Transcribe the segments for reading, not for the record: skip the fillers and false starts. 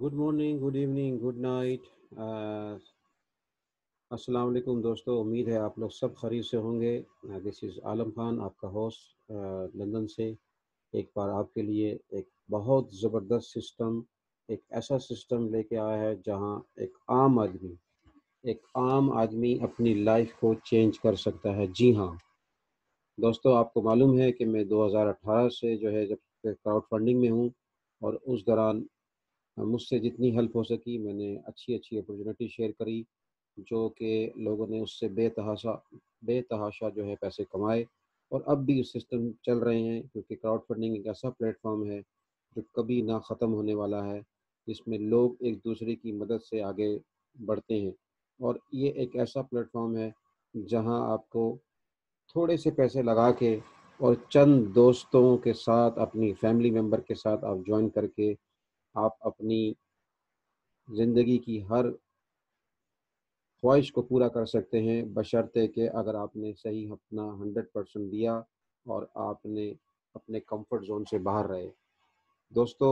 Good morning, good evening, good night. अस्सलाम वालेकुम दोस्तों, उम्मीद है आप लोग सब खैरियत से होंगे। दिस इज़ आलम खान, आपका होस्ट लंदन से। एक बार आपके लिए एक बहुत ज़बरदस्त सिस्टम, एक ऐसा सिस्टम लेके आया है जहां एक आम आदमी अपनी लाइफ को चेंज कर सकता है। जी हाँ दोस्तों, आपको मालूम है कि मैं 2018 से जो है जब क्राउड फंडिंग में हूँ, और उस दौरान मुझसे जितनी हेल्प हो सकी मैंने अच्छी अच्छी अपॉर्चुनिटी शेयर करी, जो कि लोगों ने उससे बेतहाशा जो है पैसे कमाए। और अब भी सिस्टम चल रहे हैं, क्योंकि क्राउड फंडिंग एक ऐसा प्लेटफॉर्म है जो कभी ना ख़त्म होने वाला है, जिसमें लोग एक दूसरे की मदद से आगे बढ़ते हैं। और ये एक ऐसा प्लेटफॉर्म है जहां आपको थोड़े से पैसे लगा के और चंद दोस्तों के साथ, अपनी फैमिली मेम्बर के साथ आप ज्वाइन करके आप अपनी ज़िंदगी की हर ख्वाहिश को पूरा कर सकते हैं, बशर्ते कि अगर आपने सही अपना 100% दिया और आपने अपने कंफर्ट जोन से बाहर रहे। दोस्तों,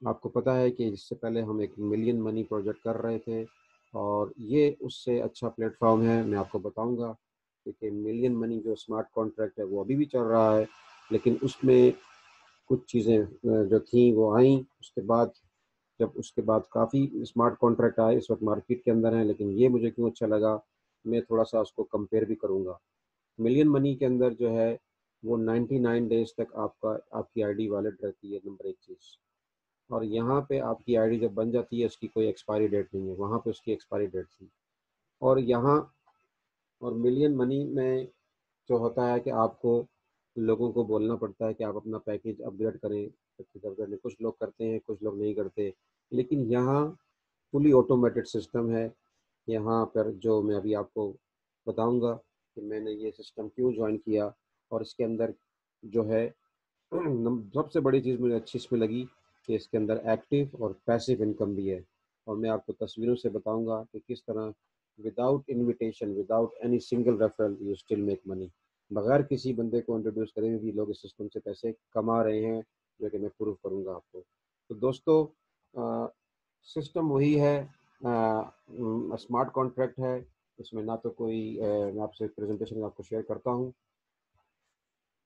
आपको पता है कि इससे पहले हम एक मिलियन मनी प्रोजेक्ट कर रहे थे, और ये उससे अच्छा प्लेटफॉर्म है। मैं आपको बताऊंगा, क्योंकि मिलियन मनी जो स्मार्ट कॉन्ट्रैक्ट है वो अभी भी चल रहा है, लेकिन उसमें कुछ चीज़ें जो थी वो आई उसके बाद। जब उसके बाद काफ़ी स्मार्ट कॉन्ट्रैक्ट आए, इस वक्त मार्केट के अंदर हैं, लेकिन ये मुझे क्यों अच्छा लगा, मैं थोड़ा सा उसको कंपेयर भी करूँगा। मिलियन मनी के अंदर जो है वो 99 डेज तक आपकी आईडी वैलिड रहती है, नंबर एक चीज़। और यहाँ पे आपकी आईडी जब बन जाती है, उसकी कोई एक्सपायरी डेट नहीं है, वहाँ पे उसकी एक्सपायरी डेट थी। और यहाँ और मिलियन मनी में जो होता है कि आपको लोगों को बोलना पड़ता है कि आप अपना पैकेज अपग्रेड करें। पैकेज अपग्रेड कुछ लोग करते हैं, कुछ लोग नहीं करते, लेकिन यहाँ फुली ऑटोमेटेड सिस्टम है। यहाँ पर जो मैं अभी आपको बताऊंगा कि मैंने ये सिस्टम क्यों ज्वाइन किया, और इसके अंदर जो है सबसे बड़ी चीज़ मुझे अच्छी इसमें लगी कि इसके अंदर एक्टिव और पैसिव इनकम भी है। और मैं आपको तस्वीरों से बताऊंगा कि किस तरह without invitation, without any single referral, you still make money. बगैर किसी बंदे को इंट्रोड्यूस करे भी लोग इस सिस्टम से पैसे कमा रहे हैं, जो कि मैं प्रूव करूंगा आपको। तो दोस्तों, सिस्टम वही है, स्मार्ट कॉन्ट्रैक्ट है। इसमें ना तो कोई मैं आपसे प्रेजेंटेशन आपको शेयर करता हूँ।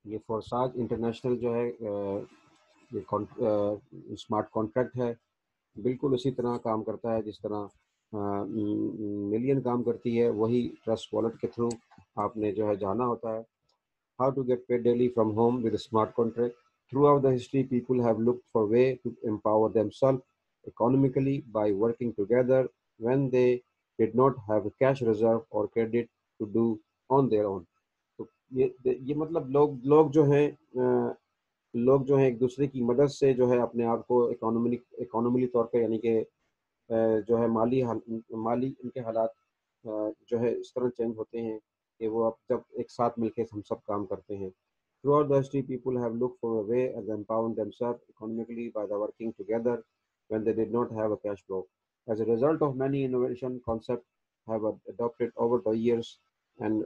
ये फोरसाज इंटरनेशनल जो है ये स्मार्ट कॉन्ट्रैक्ट है, बिल्कुल उसी तरह काम करता है जिस तरह मिलियन काम करती है। वही ट्रस्ट वॉलेट के थ्रू आपने जो है जाना होता है। How to get paid daily from home with a smart contract. Throughout the history, people have looked for a way to empower themselves economically by working together when they did not have a cash reserve or credit to do on their own. तो ये मतलब लोग जो हैं एक दूसरे की मदद से जो है अपने आप को इकोनॉमिली तौर पे, यानी कि जो है माली इनके हालात जो है इस तरह चेंज होते हैं कि वो अब जब एक साथ मिलकर हम सब काम करते हैं। Throughout the history, people have looked for a way to empower themselves economically by the working together when they did not have a cash flow. As a result of many innovation concepts have adopted over the years, and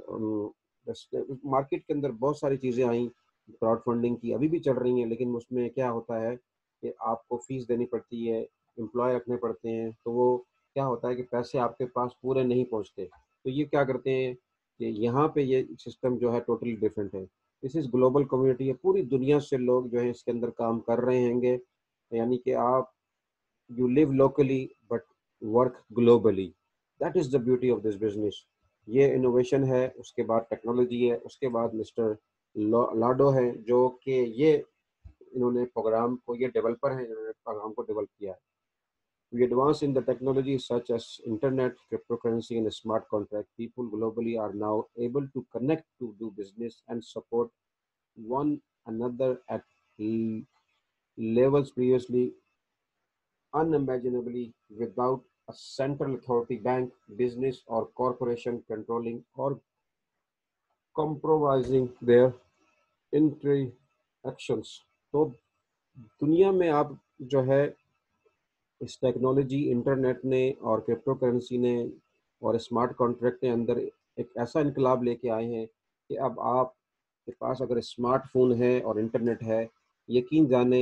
market के अंदर बहुत सारी चीज़ें आई crowd funding की, अभी भी चल रही हैं, लेकिन उसमें क्या होता है कि आपको फीस देनी पड़ती है, एम्प्लॉय रखने पड़ते हैं, तो वो क्या होता है कि पैसे आपके पास पूरे नहीं पहुंचते। तो ये क्या करते हैं कि यहाँ पे ये सिस्टम जो है टोटली डिफरेंट है। दिस इज़ ग्लोबल कम्युनिटी है, पूरी दुनिया से लोग जो है इसके अंदर काम कर रहे हैंगे। यानी कि आप you live locally but work globally. That is the beauty of this business. ये इनोवेशन है, उसके बाद टेक्नोलॉजी है, उसके बाद मिस्टर लाडो है, जो कि ये इन्होंने प्रोग्राम को, ये डेवलपर हैं जिन्होंने प्रोग्राम को डेवलप किया है। We advance in the technology such as internet, cryptocurrency, and smart contract. People globally are now able to connect to do business and support one another at levels previously unimaginably without a central authority, bank, business, or corporation controlling or compromising their interactions. तो दुनिया में आप जो है इस technology, internet ने और crypto currency ने और स्मार्ट कॉन्ट्रैक्ट के अंदर एक ऐसा इनकलाब लेके आए हैं कि अब आप के पास अगर स्मार्टफोन है और इंटरनेट है, यकीन जाने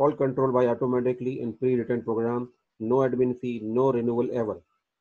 all control by automatically in pre-written program, no admin fee, no renewal ever۔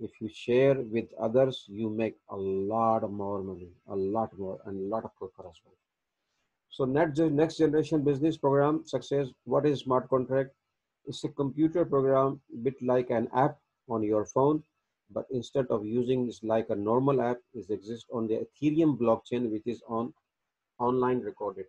if you share with others you make a lot more money, a lot more, and a lot of quicker as well. So next generation business program success. What is smart contract? It's a computer program bit like an app on your phone, but instead of using this like a normal app, it exists on the Ethereum blockchain, which is on online recorded.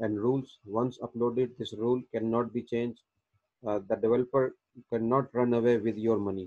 and rules once uploaded, this rule cannot be changed. The developer cannot run away with your money.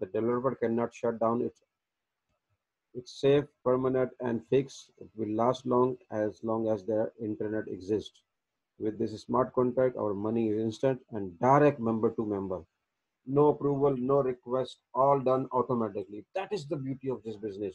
The developer cannot shut down it. It's safe, permanent, and fixed. It will last long as the internet exists. With this smart contract, our money is instant and direct member to member. No approval, no request, all done automatically. That is the beauty of this business.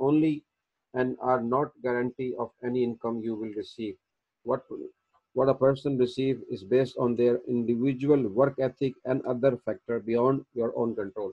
only and are not guarantee of any income you will receive. What a person receive is based on their individual work ethic and other factor beyond your own control۔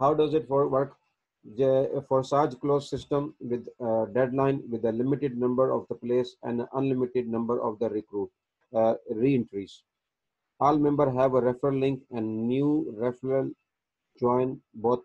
How does it work? For such closed system with a deadline, with a limited number of the place and an unlimited number of the re-entries. All members have a referral link and new referral join both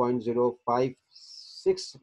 0.056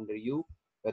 under you, the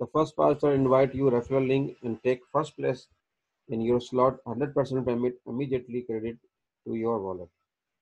The first person invite you referral link and take first place in your slot. 100% payment immediately credit to your wallet.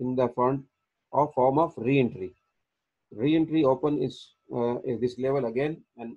in the form of re-entry. Re-entry open is this level again and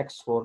X4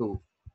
2،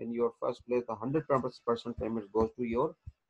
in your first place. The 100% payment goes to your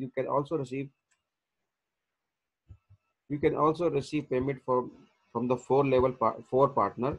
you can also receive payment from the 4 partner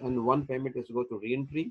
and 1 payment is go to re-entry.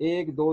1 2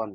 1,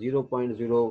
0.05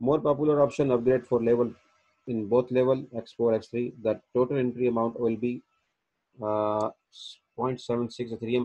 More popular option upgrade for level in both level X4 X3. The total entry amount will be 0.76 Ethereum.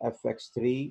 FX3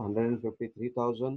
153,000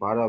12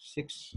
6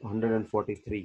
143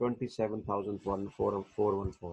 27,414.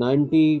90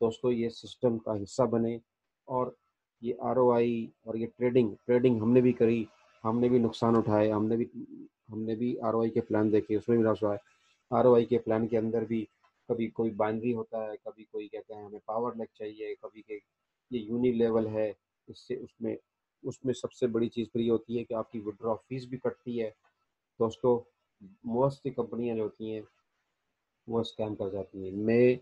दोस्तों ये system का हिस्सा बने, और ये ROI और ये trading हमने भी करी, हमने भी नुकसान उठाए, हमने भी ROI के प्लान देखे, उसमें भी लॉस हुआ है। ROI के प्लान के अंदर भी कभी कोई बाइनरी होता है, कभी कोई कहते हैं हमें पावर लेग चाहिए, कभी के ये यूनि लेवल है, इससे उसमें उसमें सबसे बड़ी चीज़ फिर ये होती है कि आपकी विड्रॉ फीस भी कटती है। दोस्तों मोस्ट सी कंपनियां जो होती हैं वो स्कैम कर जाती हैं। मैं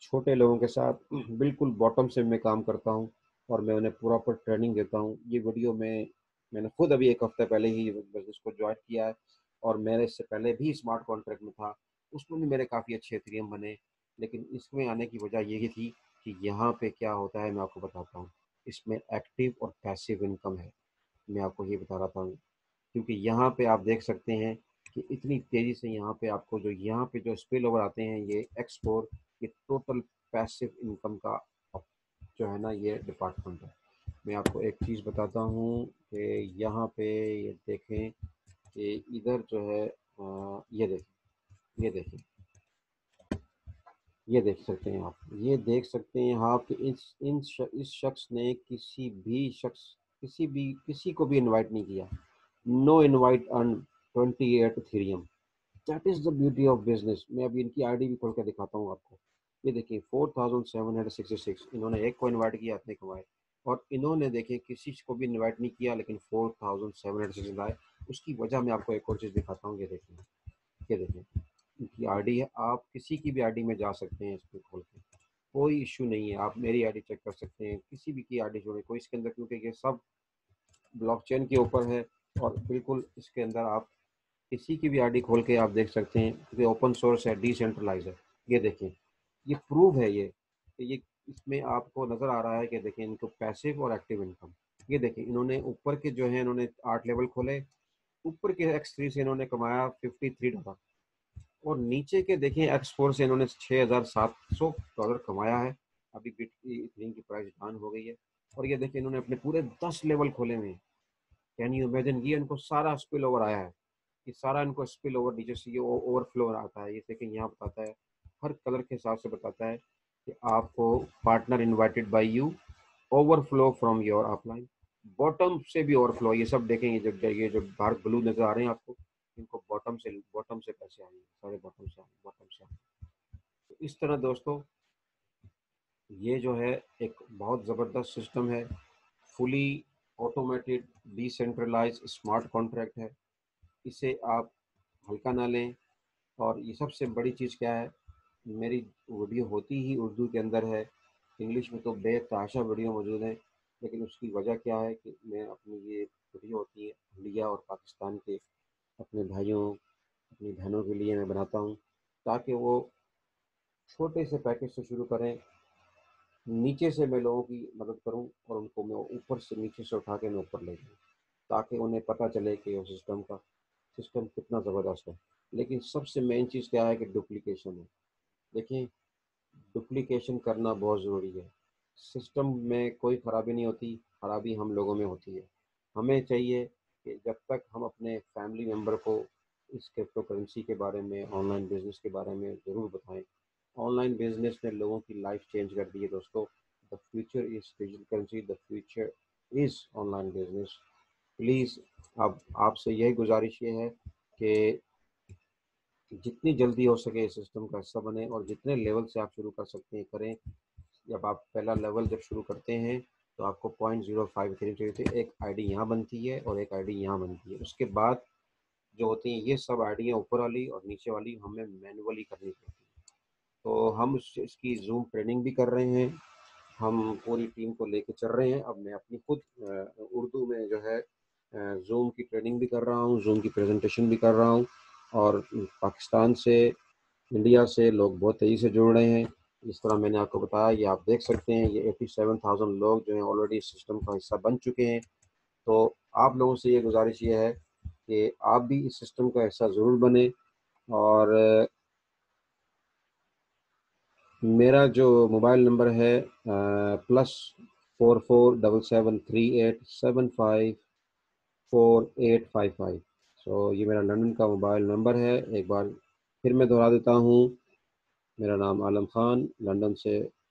छोटे लोगों के साथ बिल्कुल बॉटम से मैं काम करता हूँ, और मैं उन्हें प्रॉपर ट्रेनिंग देता हूँ। ये वीडियो मैंने खुद अभी एक हफ्ते पहले ही बिजनेस को ज्वाइन किया है, और मैंने इससे पहले भी स्मार्ट कॉन्ट्रैक्ट में था, उसमें भी मेरे काफ़ी अच्छे एथेरियम बने। लेकिन इसमें आने की वजह यही थी कि यहाँ पे क्या होता है मैं आपको बताता हूँ। इसमें एक्टिव और पैसिव इनकम है, मैं आपको ये बता रहा था। क्योंकि यहाँ पे आप देख सकते हैं कि इतनी तेज़ी से यहाँ पे जो स्पिल ओवर आते हैं, ये एक्सपोर, ये टोटल पैसिव इनकम का जो है ना ये डिपार्टमेंट है। मैं आपको एक चीज़ बताता हूँ कि यहाँ पे ये देखें कि इधर जो है ये देखें, ये देख सकते हैं आप, ये देख सकते हैं आप कि इस शख्स ने किसी को भी इनवाइट नहीं किया। No invite earn 28 Ethereum. That is the beauty of business. मैं अभी इनकी आईडी भी खोल कर दिखाता हूँ आपको। ये देखिए 4766, इन्होंने एक को इनवाइट किया, इतने कमाए। और इन्होंने देखिए किसी को भी इनवाइट नहीं किया, लेकिन 4766 लाए। उसकी वजह मैं आपको एक और चीज़ दिखाता हूँ। ये देखिए इनकी आईडी है, आप किसी की भी आईडी में जा सकते हैं इसको खोल के, कोई इशू नहीं है। आप मेरी आईडी चेक कर सकते हैं, किसी भी की आईडी जोड़े, कोई इसके अंदर, क्योंकि ये सब ब्लॉकचेन के ऊपर है। और बिल्कुल इसके अंदर आप किसी की भी आईडी खोल के आप देख सकते हैं, क्योंकि ओपन सोर्स है, डिसेंट्रलाइज है। ये देखें, ये प्रूव है ये कि ये इसमें आपको नज़र आ रहा है कि देखें इनको पैसिव और एक्टिव इनकम। ये देखें इन्होंने ऊपर के जो है इन्होंने 8 लेवल खोले, ऊपर के X3 से इन्होंने कमाया $53, और नीचे के देखें X4 से इन्होंने $6,700 कमाया है। अभी इथेरियम की प्राइस डाउन हो गई है। और ये देखिए इन्होंने अपने पूरे 10 लेवल खोले हुए हैं। कैन यू इमेजिन, ये इनको सारा स्पिल ओवर आया है, कि सारा इनको स्पिल ओवर नीचे से ये ओवरफ्लो आता है। ये देखिए यहाँ बताता है, हर कलर के हिसाब से बताता है कि आपको partner invited bye you, overflow from your upline, bottom से भी ओवरफ्लो। ये सब देखेंगे, ये जो डार्क ब्लू नजर आ रहे हैं आपको, इनको बॉटम से पैसे आएंगे, सारे बॉटम से आएंगे। तो इस तरह दोस्तों ये जो है एक बहुत ज़बरदस्त सिस्टम है, fully automated decentralise smart contract है। इसे आप हल्का ना लें। और ये सबसे बड़ी चीज़ क्या है, मेरी वीडियो होती ही उर्दू के अंदर है, इंग्लिश में तो बेतहाशा वीडियो मौजूद है। लेकिन उसकी वजह क्या है कि मैं अपनी ये वीडियो होती है इंडिया और पाकिस्तान के अपने भाइयों, अपनी बहनों के लिए मैं बनाता हूँ, ताकि वो छोटे से पैकेज से शुरू करें। नीचे से मैं लोगों की मदद करूं, और उनको मैं ऊपर से नीचे से उठा के मैं ऊपर ले जाऊँ, ताकि उन्हें पता चले कि वो सिस्टम कितना ज़बरदस्त है। लेकिन सबसे मेन चीज़ क्या है कि डुप्लीकेशन है। देखिए डुप्लीकेशन करना बहुत ज़रूरी है। सिस्टम में कोई ख़राबी नहीं होती, ख़राबी हम लोगों में होती है। हमें चाहिए कि जब तक हम अपने फैमिली मेम्बर को इस क्रिप्टो करेंसी के बारे में, ऑनलाइन बिजनेस के बारे में ज़रूर बताएं। ऑनलाइन बिजनेस ने लोगों की लाइफ चेंज कर दी है दोस्तों। The future is digital currency, the future is online business. Please अब आपसे यही गुजारिश ये है कि जितनी जल्दी हो सके इस सिस्टम का हिस्सा बने, और जितने लेवल से आप शुरू कर सकते हैं करें। जब आप पहला लेवल जब शुरू करते हैं तो आपको 0.05 इथेरियम चाहिए थे। एक आईडी यहाँ बनती है और एक आईडी यहाँ बनती है। उसके बाद जो होती हैं ये सब आईडियाँ, ऊपर वाली और नीचे वाली, हमें मैनुअली करनी पड़ती है। तो हम इसकी जूम ट्रेनिंग भी कर रहे हैं, हम पूरी टीम को लेके चल रहे हैं। अब मैं अपनी खुद उर्दू में जो है जूम की ट्रेनिंग भी कर रहा हूँ, जूम की प्रेजेंटेशन भी कर रहा हूँ। और पाकिस्तान से, इंडिया से लोग बहुत तेज़ी से जुड़ रहे हैं। जिस तरह मैंने आपको बताया, ये आप देख सकते हैं, ये 87,000 लोग जो हैं ऑलरेडी सिस्टम का हिस्सा बन चुके हैं। तो आप लोगों से ये गुजारिश ये है कि आप भी इस सिस्टम का हिस्सा ज़रूर बने। और मेरा जो मोबाइल नंबर है +447738754855। ये मेरा लंदन का मोबाइल नंबर है। एक बार फिर मैं दोहरा देता हूँ, मेरा नाम आलम ख़ान, लंदन से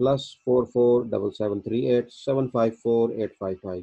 +447738754855.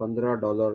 $15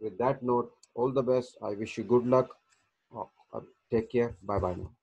with that note, all the best. I wish you good luck. Take care. Bye bye now.